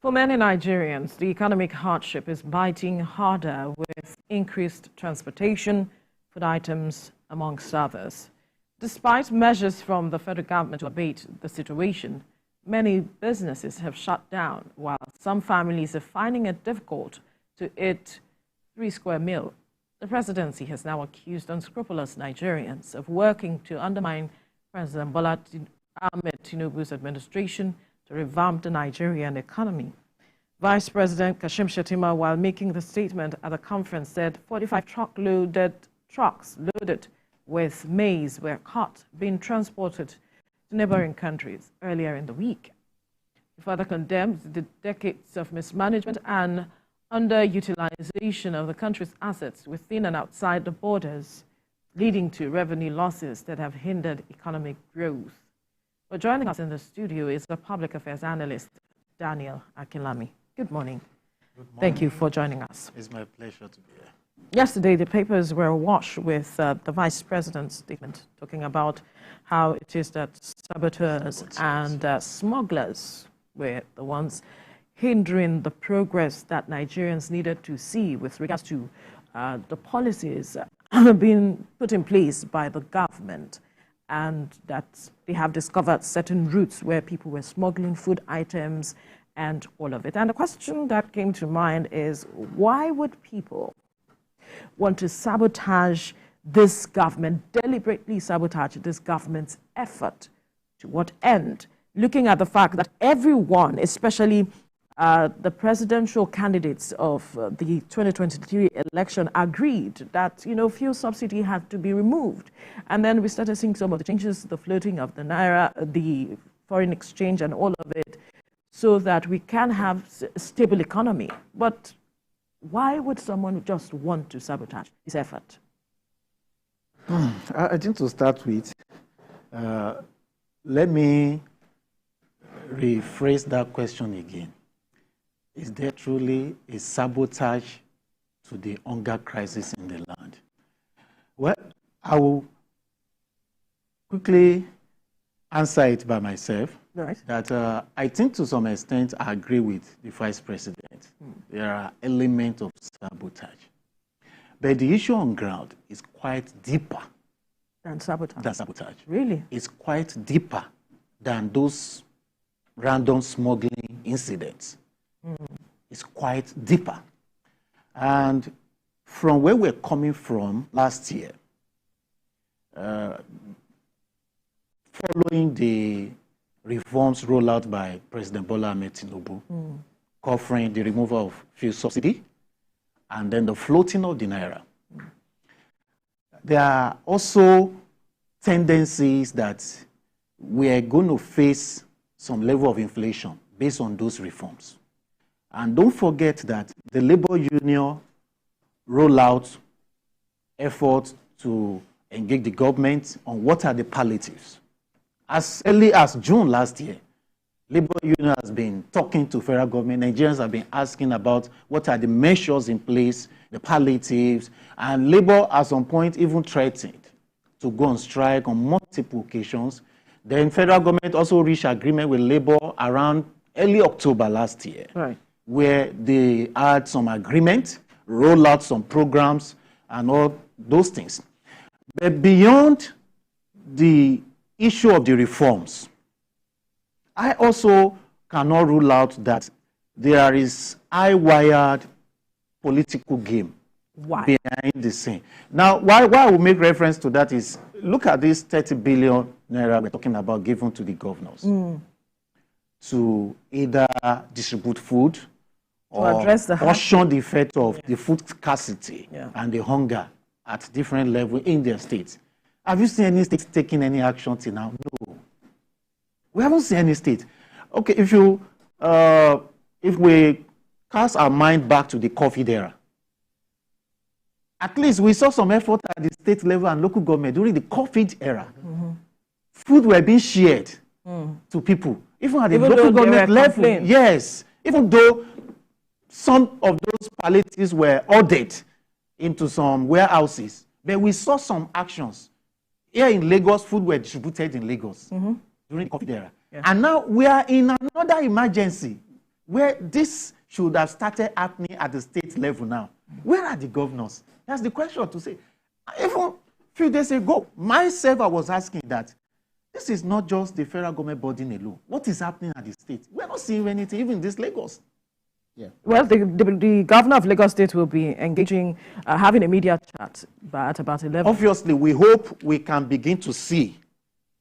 For many Nigerians, the economic hardship is biting harder with increased transportation, food items, amongst others. Despite measures from the federal government to abate the situation, many businesses have shut down, while some families are finding it difficult to eat 3 square meal. The presidency has now accused unscrupulous Nigerians of working to undermine President Bola Ahmed Tinubu's administration to revamp the Nigerian economy. Vice President Kashim Shettima, while making the statement at the conference, said 45 trucks loaded with maize were caught being transported to neighbouring countries earlier in the week. He further condemned the decades of mismanagement and underutilisation of the country's assets within and outside the borders, leading to revenue losses that have hindered economic growth. But joining us in the studio is the public affairs analyst, Daniel Akinlami. Good morning. Good morning. Thank you for joining us. It's my pleasure to be here. Yesterday, the papers were awash with the Vice President's statement talking about how it is that saboteurs and smugglers were the ones hindering the progress that Nigerians needed to see with regards to the policies being put in place by the government, and that they have discovered certain routes where people were smuggling food items and all of it. And the question that came to mind is, why would people want to sabotage this government, deliberately sabotage this government's effort? To what end? Looking at the fact that everyone, especially the presidential candidates of the 2023 election, agreed that, fuel subsidy had to be removed. And then we started seeing some of the changes, the floating of the naira, the foreign exchange and all of it, so that we can have a stable economy. But why would someone just want to sabotage this effort? I think to start with, let me rephrase that question again. Is there truly a sabotage to the hunger crisis in the land? Well, I will quickly answer it by myself. Right. That I think to some extent I agree with the Vice President. There are elements of sabotage. But the issue on ground is quite deeper than sabotage. Really? It's quite deeper than those random smuggling incidents. It's quite deeper. And from where we're coming from last year, following the reforms rolled out by President Bola Ahmed Tinubu, covering the removal of fuel subsidy and then the floating of the naira. There are also tendencies that we are going to face some level of inflation based on those reforms. And don't forget that the labor union rolled out efforts to engage the government on what are the palliatives. As early as June last year, labor union has been talking to federal government. Nigerians have been asking about what are the measures in place, the palliatives, and labor at some point even threatened to go on strike on multiple occasions. Then federal government also reached agreement with labor around early October last year, right, where they had some agreement, roll out some programs and all those things. But beyond the issue of the reforms, I also cannot rule out that there is high-wired political game behind the scene. Now, why I will make reference to that is, look at this 30 billion naira we're talking about given to the governors to either distribute food or caution the effect of the food scarcity and the hunger at different levels in their states. Have you seen any states taking any action till now? No. We haven't seen any state. Okay, if we cast our mind back to the COVID era, at least we saw some effort at the state level and local government during the COVID era. Food were being shared to people. Even at the local government level, yes. Even though some of those palliatives were ordered into some warehouses, but we saw some actions. Here in Lagos, food were distributed in Lagos during the COVID era. And now we are in another emergency where this should have started happening at the state level now. Where are the governors? That's the question to say. Even a few days ago, myself, I was asking that this is not just the federal government body alone. What is happening at the state? We're not seeing anything, even in this Lagos. Yeah. Well, the governor of Lagos State will be engaging, having a media chat at about 11. Obviously, we hope we can begin to see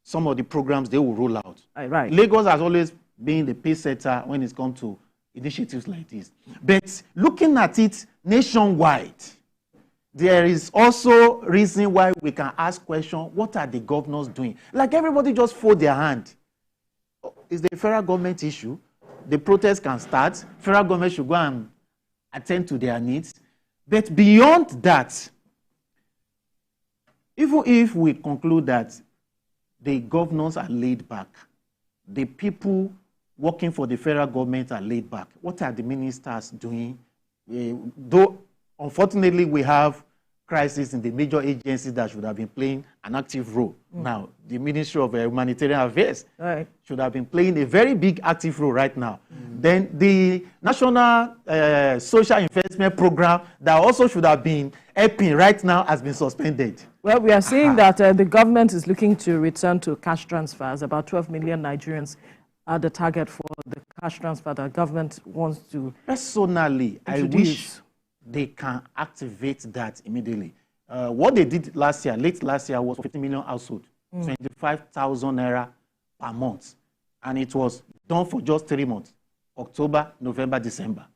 some of the programs they will roll out. Right. Lagos has always been the pace setter when it's come to initiatives like this. But looking at it nationwide, there is also reason why we can ask questions, what are the governors doing? Like everybody just fold their hand. Is the federal government issue? The protest can start. Federal government should go and attend to their needs. But beyond that, even if we conclude that the governors are laid back, the people working for the federal government are laid back, what are the ministers doing? Though, unfortunately, we have crisis in the major agencies that should have been playing an active role. Now, the Ministry of Humanitarian Affairs should have been playing a very big active role right now. Then the National Social Investment Program that also should have been helping right now has been suspended. Well, we are seeing that the government is looking to return to cash transfers. About 12 million Nigerians are the target for the cash transfer that government wants to. Personally, introduce. I wish they can activate that immediately. What they did last year, late last year, was 50 million households, 25,000 naira per month. And it was done for just 3 months, October, November, December.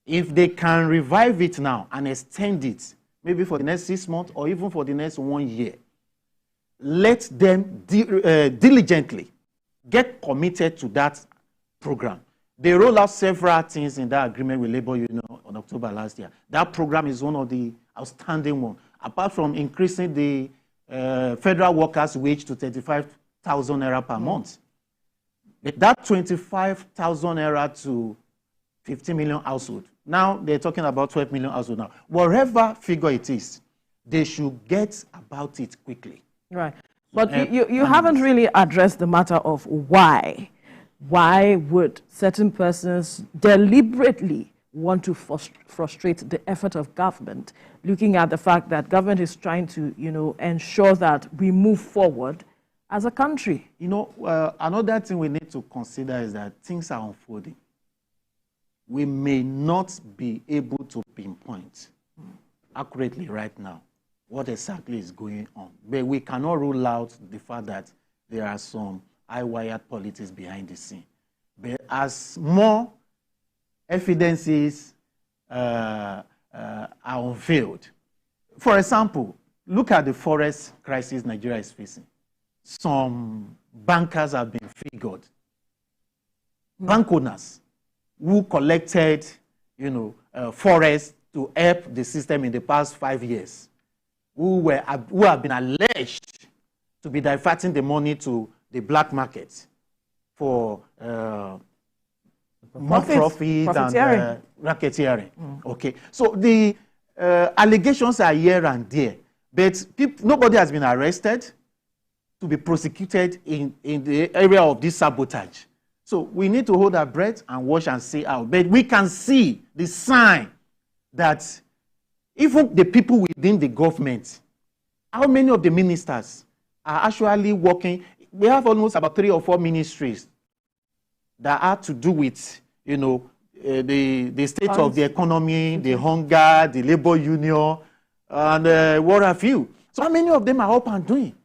If they can revive it now and extend it, maybe for the next 6 months or even for the next 1 year, let them diligently get committed to that program. They rolled out several things in that agreement with Labour Union on October last year. That program is one of the outstanding ones. Apart from increasing the federal workers' wage to 35,000 naira per month, but that 25,000 naira to 50 million households. Now they're talking about 12 million households now. Whatever figure it is, they should get about it quickly. Right. But you haven't really addressed the matter of why. Why would certain persons deliberately want to frustrate the effort of government, looking at the fact that government is trying to, ensure that we move forward as a country? Another thing we need to consider is that things are unfolding. We may not be able to pinpoint accurately right now what exactly is going on, but we cannot rule out the fact that there are some high-wired politics behind the scene. But as more evidences are unveiled, for example, look at the forest crisis Nigeria is facing. Some bankers have been figured. Bank owners who collected, forests to help the system in the past 5 years, who have been alleged to be diverting the money to the black market for more profit and racketeering. Okay, so the allegations are here and there, but nobody has been arrested to be prosecuted in the area of this sabotage. So we need to hold our breath and watch and see out. But we can see the sign that even the people within the government, how many of the ministers are actually working? We have almost about 3 or 4 ministries that have to do with, the state of the economy, the hunger, the labor union, and what have you. So how many of them are up and doing?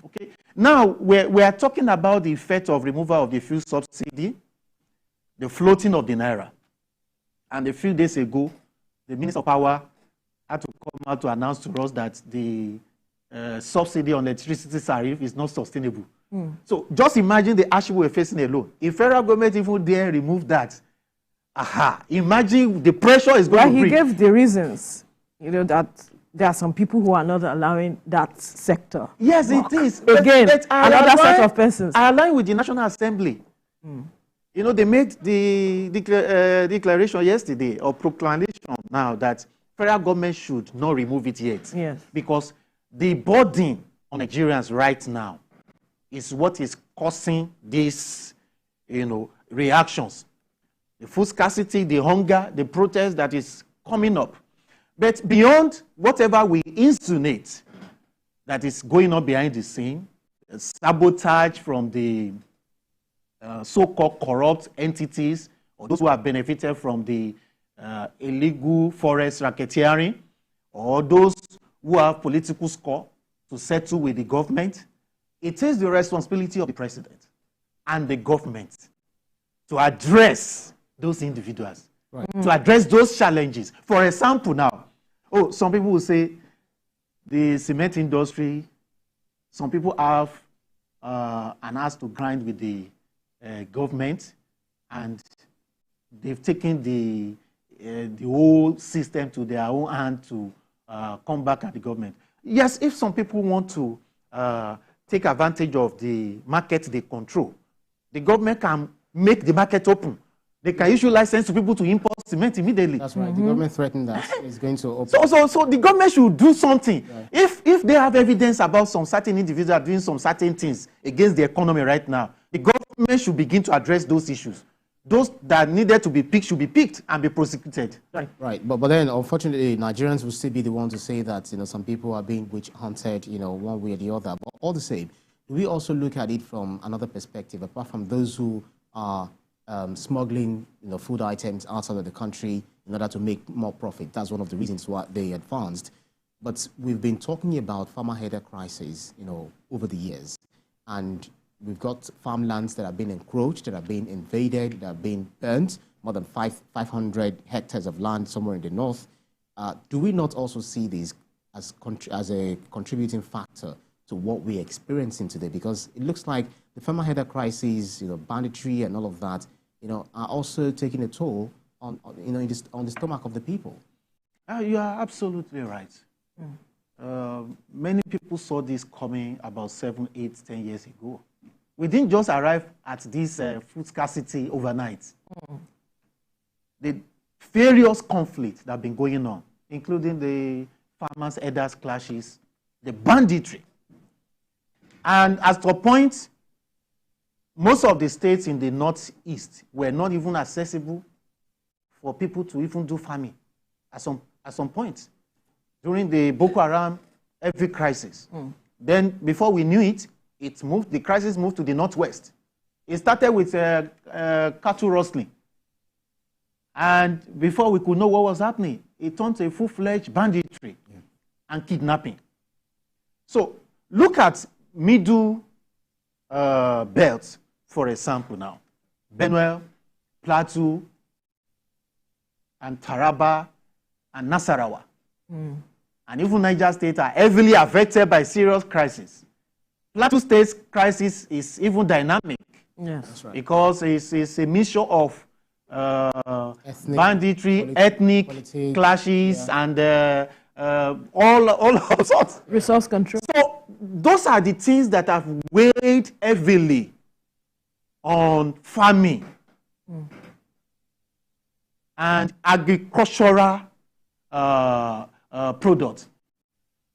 Okay. Now, we are talking about the effect of removal of the fuel subsidy, the floating of the naira. And a few days ago, the Minister of Power had to come out to announce to us that the subsidy on electricity tariff is not sustainable. So just imagine the hardship we're facing alone. If federal government even dare remove that, imagine the pressure is going to bring. He gave the reasons, that there are some people who are not allowing that sector. Yes, it is. Again, another set of persons. I align with the National Assembly. They made the declaration yesterday, or proclamation now, that federal government should not remove it yet. Yes. Because the burden on Nigerians right now is what is causing these, reactions. the food scarcity, the hunger, the protest that is coming up. But beyond whatever we insinuate that is going on behind the scene, sabotage from the so-called corrupt entities or those who have benefited from the illegal forest racketeering, or those who have political score to settle with the government, it is the responsibility of the president and the government to address those individuals, to address those challenges. For example now, some people will say the cement industry, some people have an axe to grind with the government, and they've taken the whole system to their own hand to come back at the government. Yes, if some people want to take advantage of the market they control, the government can make the market open. They can issue license to people to import cement immediately. That's right. The government threatened that it's going to open. So the government should do something. Right. If they have evidence about some certain individuals doing some certain things against the economy right now, the government should begin to address those issues. Those that needed to be picked should be picked and be prosecuted. Right. But then, unfortunately, Nigerians will still be the one to say that some people are being witch hunted, one way or the other. But all the same, do we also look at it from another perspective, apart from those who are smuggling food items outside of the country in order to make more profit? That's one of the reasons why they advanced. But we've been talking about farmer-headed crisis, over the years, and we've got farmlands that have been encroached, that have been invaded, that have been burnt, more than 500 hectares of land somewhere in the north. Do we not also see this as a contributing factor to what we're experiencing today? Because it looks like the farmer-headed crisis, banditry and all of that, are also taking a toll on the stomach of the people. You are absolutely right. Many people saw this coming about 7, 8, 10 years ago. We didn't just arrive at this food scarcity overnight. The various conflicts that have been going on, including the farmers-herders clashes, the banditry. And as to a point, most of the states in the northeast were not even accessible for people to even do farming at some point. During the Boko Haram, every crisis. Then before we knew it, the crisis moved to the northwest. It started with cattle rustling. And before we could know what was happening, it turned to a full-fledged banditry and kidnapping. So look at middle belts, for example now. Benue, Plateau, and Taraba, and Nasarawa. And even Niger State are heavily affected by serious crisis. Plateau State's crisis is even dynamic. Yes, that's right. Because it's a mixture of banditry, ethnic clashes, and all sorts. Resource control. So those are the things that have weighed heavily on farming and agricultural products.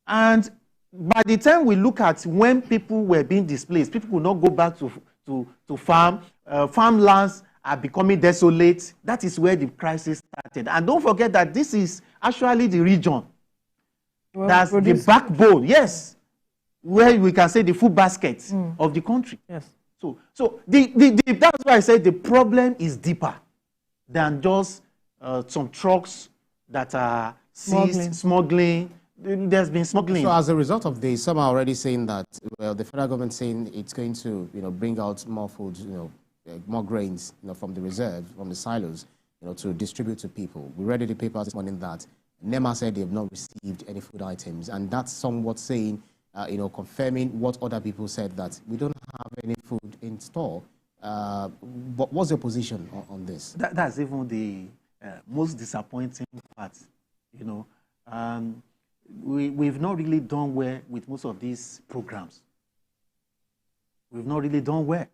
And by the time we look at when people were being displaced, people could not go back to farm. Farmlands are becoming desolate. That is where the crisis started. And don't forget that this is actually the region that's the backbone, yes, where we can say the food basket of the country. Yes. So that's why I said the problem is deeper than just some trucks that are seized, smuggling. There's been smuggling. So as a result of this, some are already saying that, well, the federal government saying it's going to, bring out more food, more grains, from the reserve, from the silos, to distribute to people. We read in the paper this morning that NEMA said they have not received any food items, and that's somewhat saying, confirming what other people said, that we don't have any food in store. But what's your position on this? That's even the most disappointing part, We've not really done well with most of these programs. We've not really done well.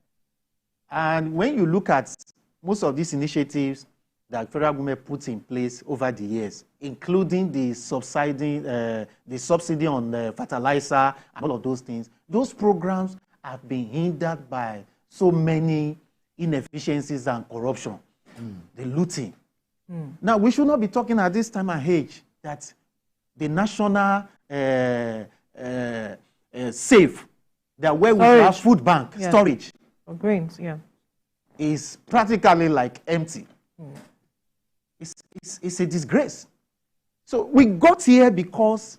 And when you look at most of these initiatives that federal government puts in place over the years, including the subsidy on fertilizer and all of those things, those programs have been hindered by so many inefficiencies and corruption. the looting. Now, we should not be talking at this time and age that the national safe, that where we have food bank, storage, of grains, is practically like empty. It's a disgrace. So we got here because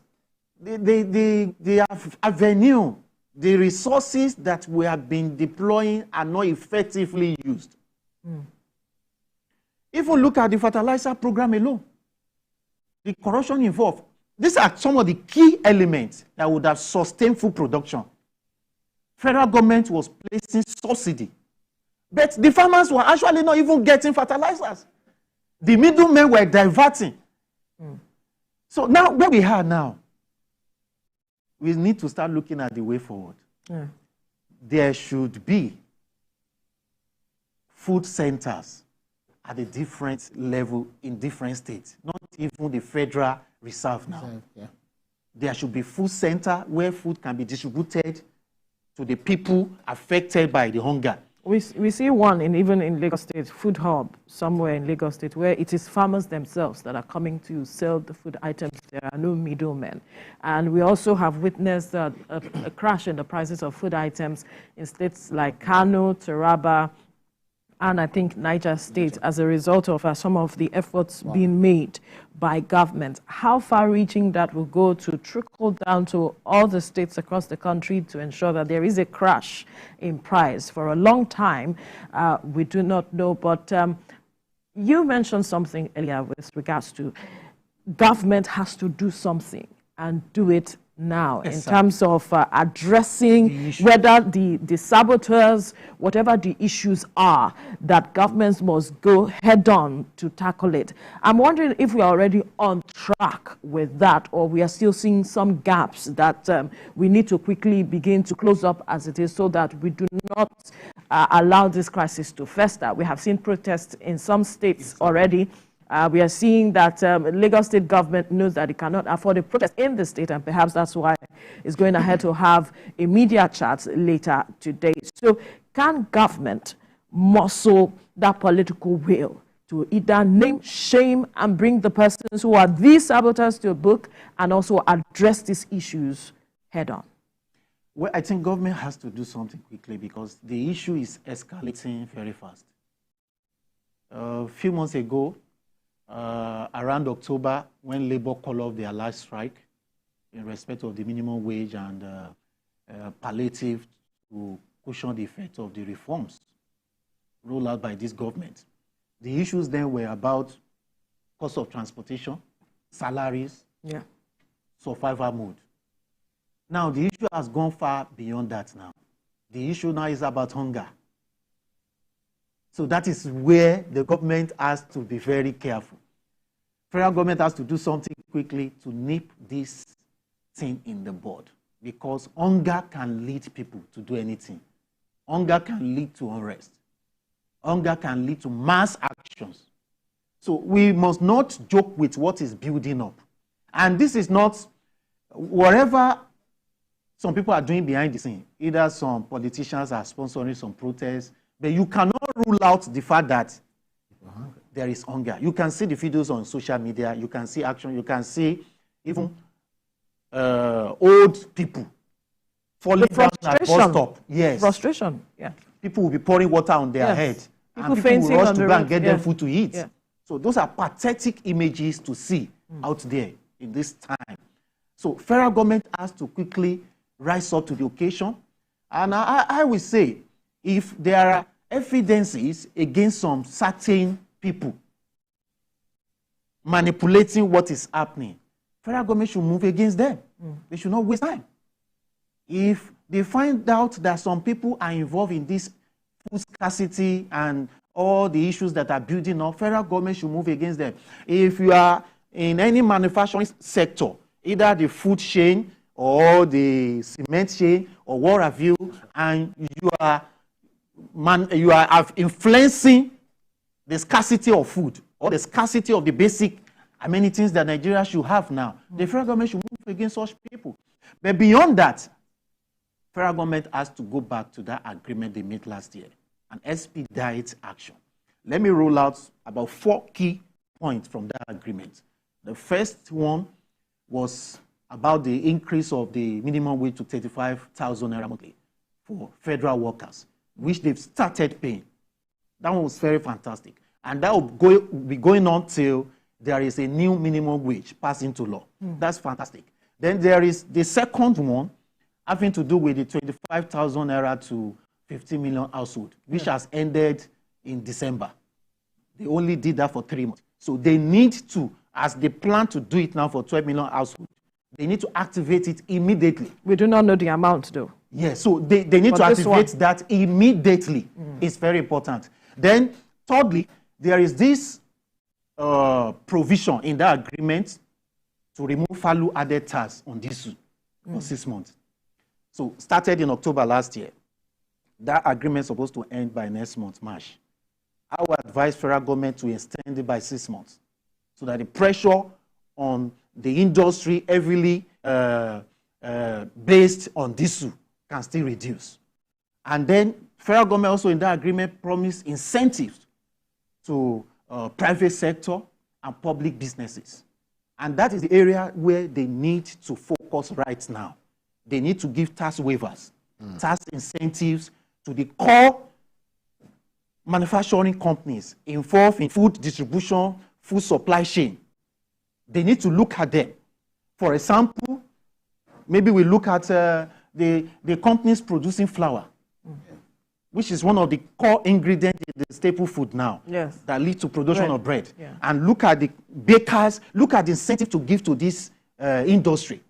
the avenue, the resources that we have been deploying are not effectively used. If we look at the fertilizer program alone, the corruption involved, these are some of the key elements that would have sustained food production. Federal government was placing subsidy, but the farmers were actually not even getting fertilizers. The middlemen were diverting. So now, where we are now, we need to start looking at the way forward. There should be food centers at a different level in different states, not even the federal reserve now. There should be food center where food can be distributed to the people affected by the hunger. We see one even in Lagos State, food hub somewhere in Lagos State, where it is farmers themselves that are coming to sell the food items. There are no middlemen. And we also have witnessed a crash in the prices of food items in states like Kano, Taraba, and I think Niger State as a result of some of the efforts being made by government. How far-reaching that will go to trickle down to all the states across the country to ensure that there is a crash in price for a long time, we do not know. But you mentioned something earlier with regards to government has to do something and do it now in terms of addressing whether the saboteurs, whatever the issues are, that governments must go head on to tackle it. I'm wondering if we are already on track with that, or we are still seeing some gaps that we need to quickly begin to close up as it is so that we do not allow this crisis to fester. We have seen protests in some states already. We are seeing that Lagos State government knows that it cannot afford a protest in the state, and perhaps that's why it's going ahead to have a media chat later today. So can government muscle that political will to either name, shame, and bring the persons who are these saboteurs to a book and also address these issues head on? Well, I think government has to do something quickly because the issue is escalating very fast. A few months ago, around October, when Labour called off their last strike in respect of the minimum wage and palliative to cushion the effect of the reforms rolled out by this government. The issues then were about cost of transportation, salaries, survival mode. Now, the issue has gone far beyond that now. The issue now is about hunger. So that is where the government has to be very careful. Federal government has to do something quickly to nip this thing in the bud, because hunger can lead people to do anything. Hunger can lead to unrest. Hunger can lead to mass actions. So we must not joke with what is building up. And this is not whatever some people are doing behind the scene. Either some politicians are sponsoring some protests, but you cannot rule out the fact that there is hunger. You can see the videos on social media. You can see action. You can see even old people falling down at bus stop. Yes. Frustration. Yeah. People will be pouring water on their head. And people will rush to go and get them food to eat. So those are pathetic images to see out there in this time. So federal government has to quickly rise up to the occasion. And I will say, if there are evidences against some certain people manipulating what is happening, federal government should move against them. They should not waste time. If they find out that some people are involved in this food scarcity and all the issues that are building up, federal government should move against them. If you are in any manufacturing sector, either the food chain or the cement chain or what have you, and you are influencing the scarcity of food or the scarcity of the basic amenities that Nigeria should have now, the federal government should move against such people. But beyond that, federal government has to go back to that agreement they made last year and expedite action. Let me roll out about 4 key points from that agreement. The first one was about the increase of the minimum wage to 35,000 naira monthly for federal workers, which they've started paying. That one was very fantastic. And that will be going on till there is a new minimum wage passed into law. That's fantastic. Then there is the second one having to do with the 25,000 naira to 50 million household, which has ended in December. They only did that for 3 months. So they need to, as they plan to do it now for 12 million household, they need to activate it immediately. We do not know the amount, though. Yes, so they need to activate that immediately. It's very important. Then, thirdly, there is this provision in that agreement to remove value-added tax on diesel for 6 months. So, started in October last year. That agreement is supposed to end by next month, March. I would advise federal government to extend it by 6 months so that the pressure on the industry heavily based on diesel can still reduce. And then federal government also in that agreement promised incentives to private sector and public businesses. And that is the area where they need to focus right now. They need to give tax waivers, tax incentives to the core manufacturing companies involved in food distribution, food supply chain. They need to look at them. For example, maybe we look at the companies producing flour, which is one of the core ingredients in the staple food now, that lead to production of bread. And look at the bakers, look at the incentive to give to this industry.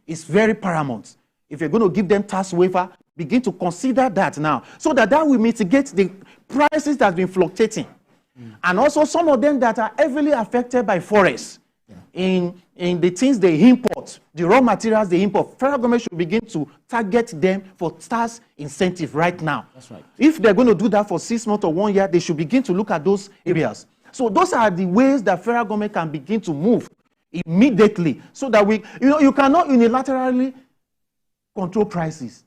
It's very paramount. If you're going to give them tax waiver, begin to consider that now, so that will mitigate the prices that have been fluctuating. And also some of them that are heavily affected by forests. In the things they import, the raw materials they import, federal government should begin to target them for tax incentive right now. That's right. If they're going to do that for 6 months or 1 year, they should begin to look at those areas. So those are the ways that federal government can begin to move immediately, so that you cannot unilaterally control prices.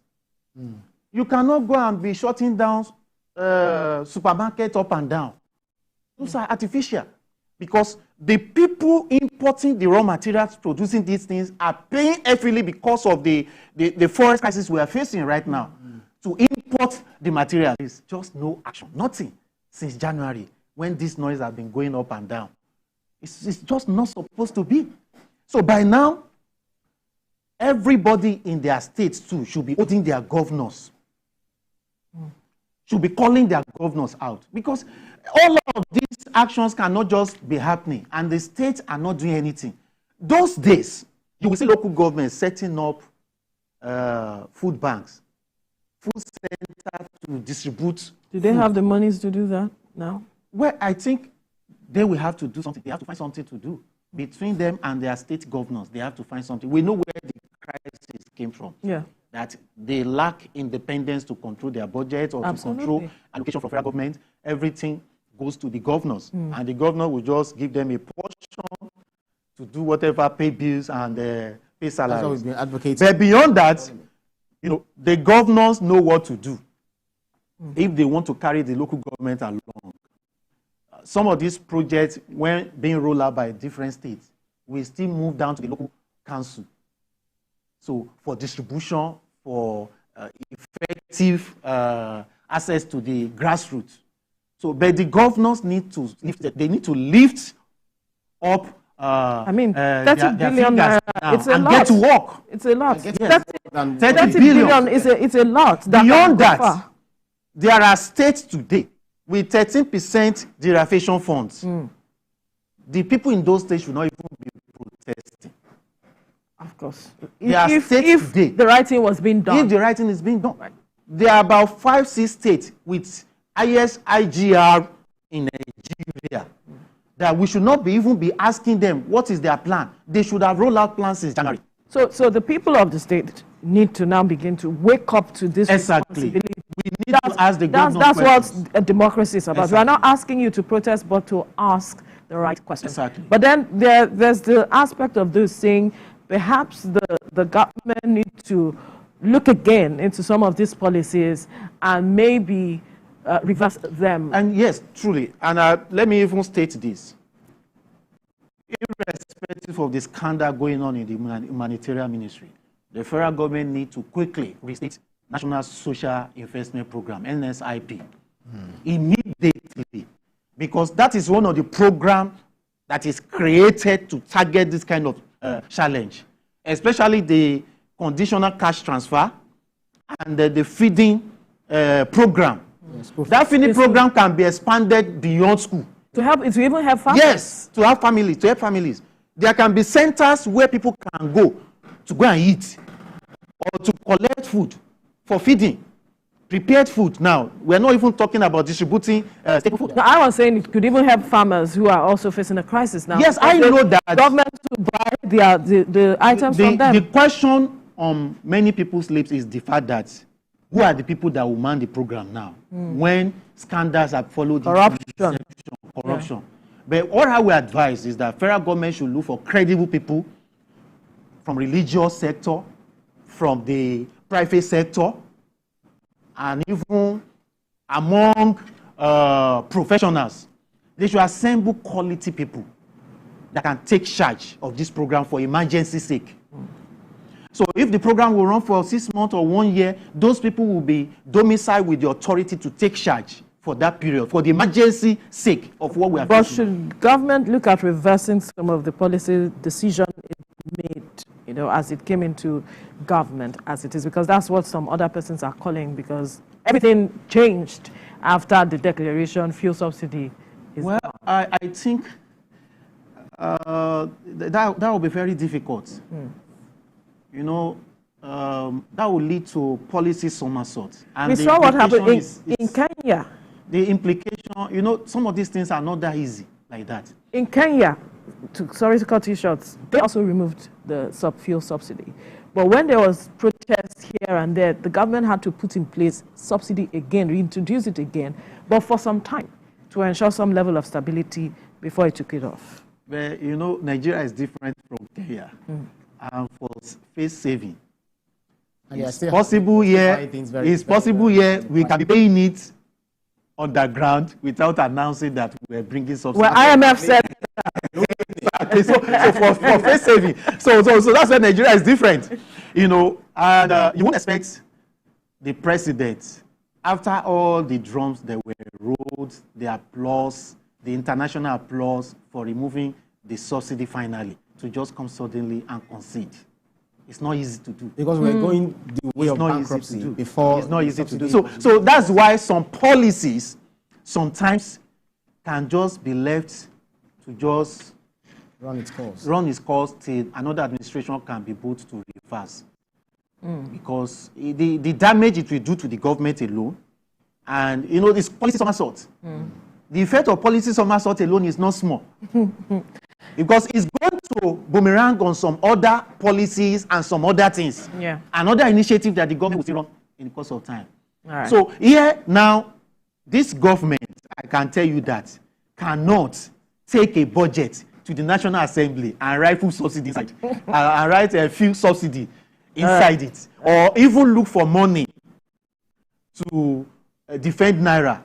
You cannot go and be shutting down supermarket up and down. Those are artificial, because the people importing the raw materials, producing these things, are paying heavily because of the forest crisis we are facing right now. To import the material is just no action, nothing since January, when this noise has been going up and down. It's just not supposed to be. So by now, everybody in their states too should be holding their governors, should be calling their governors out, because all of these actions cannot just be happening and the states are not doing anything. Those days, you will see local governments setting up food banks, food centers to distribute. Do they have the monies to do that now? Well, I think they will have to do something. They have to find something to do. Between them and their state governors, they have to find something. We know where the crisis came from. That they lack independence to control their budget or to control allocation from federal government. Everything goes to the governors, and the governor will just give them a portion to do whatever, pay bills and pay salaries. That's what we've been advocating. But beyond that, the governors know what to do if they want to carry the local government along. Some of these projects, when being rolled out by different states, will still move down to the local council. So for distribution, for effective access to the grassroots. So, but the governors need to lift up. 30 billion it's a lot. Get to work. It's a lot. 30 billion it's a lot. Beyond that, there are states today with 13% derivation funds. The people in those states should not even be protesting. Of course. If the writing was being done. If the writing is being done. There are about 5-6 states with ISIGR in Nigeria that we should not even be asking them what is their plan. They should have rolled out plans since January. So the people of the state need to now begin to wake up to this responsibility. We need to ask the government That's what a democracy is about. We are not asking you to protest, but to ask the right questions. But then there's the aspect of this saying perhaps the government need to look again into some of these policies and maybe reverse them. And yes, truly. And let me even state this. Irrespective of the scandal going on in the humanitarian ministry, the federal government needs to quickly restate National Social Investment Program, NSIP, immediately, because that is one of the programs that is created to target this kind of challenge, especially the conditional cash transfer and the feeding program. Yes, that feeding program can be expanded beyond school. To even help families? Yes, to help families. There can be centers where people can go and eat or to collect food for feeding. Prepared food. Now, we're not even talking about distributing staple food. No, I was saying it could even help farmers who are also facing a crisis now. Yes, I know that. Government to buy the items from them. The question on many people's lips is the fact that who are the people that will man the program now when scandals have followed corruption. Yeah. But what I will advise is that federal government should look for credible people from religious sector, from the private sector, and even among professionals. They should assemble quality people that can take charge of this program for emergency sake. So if the program will run for 6 months or 1 year, those people will be domiciled with the authority to take charge for that period, for the emergency sake of what we are facing. But should government look at reversing some of the policy decision it made, as it came into government as it is? Because that's what some other persons are calling, because everything changed after the declaration, fuel subsidy is well, I think that will be very difficult. That will lead to policy somersault. And we saw what happened in Kenya. The implication, some of these things are not that easy like that. In Kenya, sorry to cut you short, they also removed the fuel subsidy. But when there was protests here and there, the government had to put in place subsidy again, reintroduce it again, but for some time to ensure some level of stability before it took it off. But, Nigeria is different from Kenya. And for face saving, it's possible here. It's possible here. We can be paying it underground without announcing that we're bringing subsidy. Well, IMF said exactly. So for face saving, so that's why Nigeria is different, and you won't expect the president, after all the drums that were rolled, the applause, the international applause for removing the subsidy finally, to just come suddenly and concede. It's not easy to do. Because we're going the way of bankruptcy before. It's not easy to do. So that's why some policies sometimes can just be left to just run its course till another administration can be put to reverse. Because the damage it will do to the government alone, and this policy somersault. The effect of policy somersault alone is not small. Because it's going to boomerang on some other policies and some other things. Yeah. Another initiative that the government will still run in the course of time. All right. So here now, this government, I can tell you that, cannot take a budget to the National Assembly and write fuel subsidy inside, and write a fuel subsidy inside it, or even look for money to defend Naira